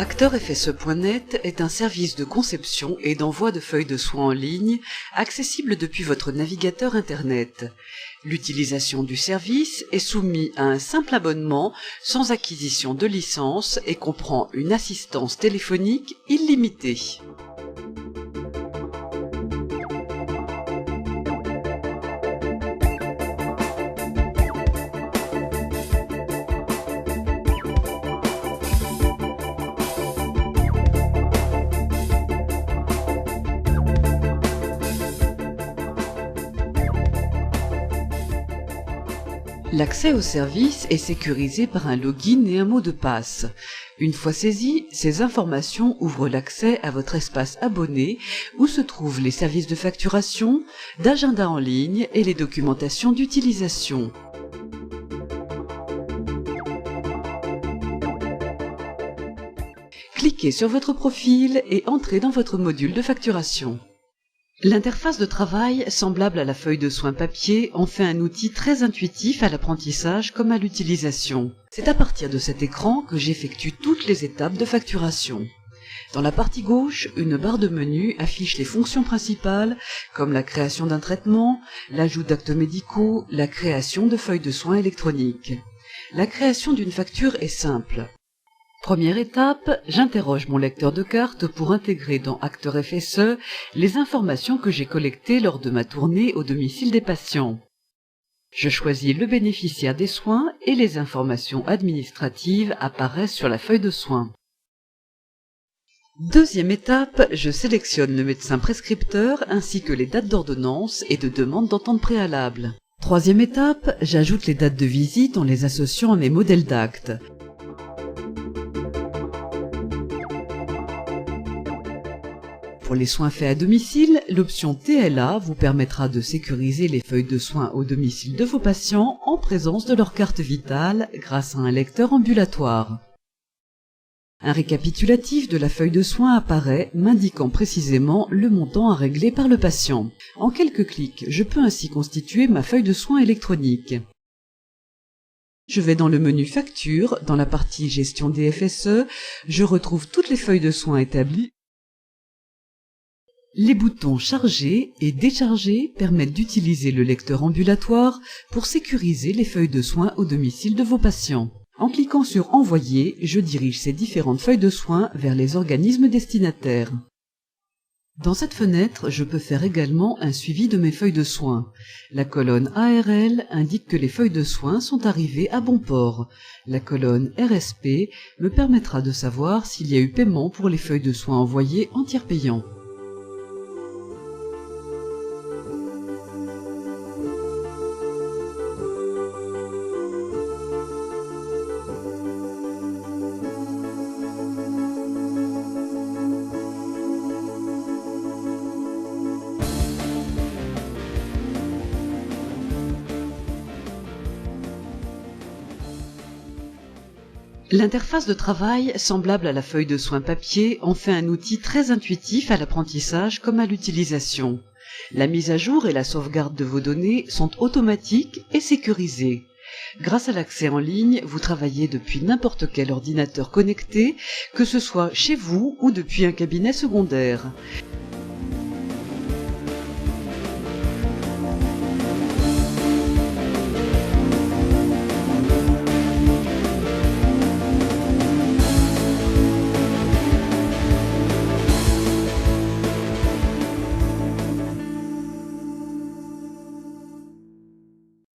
ActeurFSE.net est un service de conception et d'envoi de feuilles de soins en ligne accessible depuis votre navigateur Internet. L'utilisation du service est soumise à un simple abonnement sans acquisition de licence et comprend une assistance téléphonique illimitée. L'accès au service est sécurisé par un login et un mot de passe. Une fois saisies, ces informations ouvrent l'accès à votre espace abonné où se trouvent les services de facturation, d'agenda en ligne et les documentations d'utilisation. Cliquez sur votre profil et entrez dans votre module de facturation. L'interface de travail, semblable à la feuille de soins papier, en fait un outil très intuitif à l'apprentissage comme à l'utilisation. C'est à partir de cet écran que j'effectue toutes les étapes de facturation. Dans la partie gauche, une barre de menu affiche les fonctions principales, comme la création d'un traitement, l'ajout d'actes médicaux, la création de feuilles de soins électroniques. La création d'une facture est simple. Première étape, j'interroge mon lecteur de cartes pour intégrer dans ActeurFSE les informations que j'ai collectées lors de ma tournée au domicile des patients. Je choisis le bénéficiaire des soins et les informations administratives apparaissent sur la feuille de soins. Deuxième étape, je sélectionne le médecin prescripteur ainsi que les dates d'ordonnance et de demande d'entente préalable. Troisième étape, j'ajoute les dates de visite en les associant à mes modèles d'actes. Pour les soins faits à domicile, l'option TLA vous permettra de sécuriser les feuilles de soins au domicile de vos patients en présence de leur carte vitale grâce à un lecteur ambulatoire. Un récapitulatif de la feuille de soins apparaît, m'indiquant précisément le montant à régler par le patient. En quelques clics, je peux ainsi constituer ma feuille de soins électronique. Je vais dans le menu Facture, dans la partie Gestion des FSE, je retrouve toutes les feuilles de soins établies. Les boutons Charger et Décharger permettent d'utiliser le lecteur ambulatoire pour sécuriser les feuilles de soins au domicile de vos patients. En cliquant sur Envoyer, je dirige ces différentes feuilles de soins vers les organismes destinataires. Dans cette fenêtre, je peux faire également un suivi de mes feuilles de soins. La colonne ARL indique que les feuilles de soins sont arrivées à bon port. La colonne RSP me permettra de savoir s'il y a eu paiement pour les feuilles de soins envoyées en tiers payant. L'interface de travail, semblable à la feuille de soins papier, en fait un outil très intuitif à l'apprentissage comme à l'utilisation. La mise à jour et la sauvegarde de vos données sont automatiques et sécurisées. Grâce à l'accès en ligne, vous travaillez depuis n'importe quel ordinateur connecté, que ce soit chez vous ou depuis un cabinet secondaire.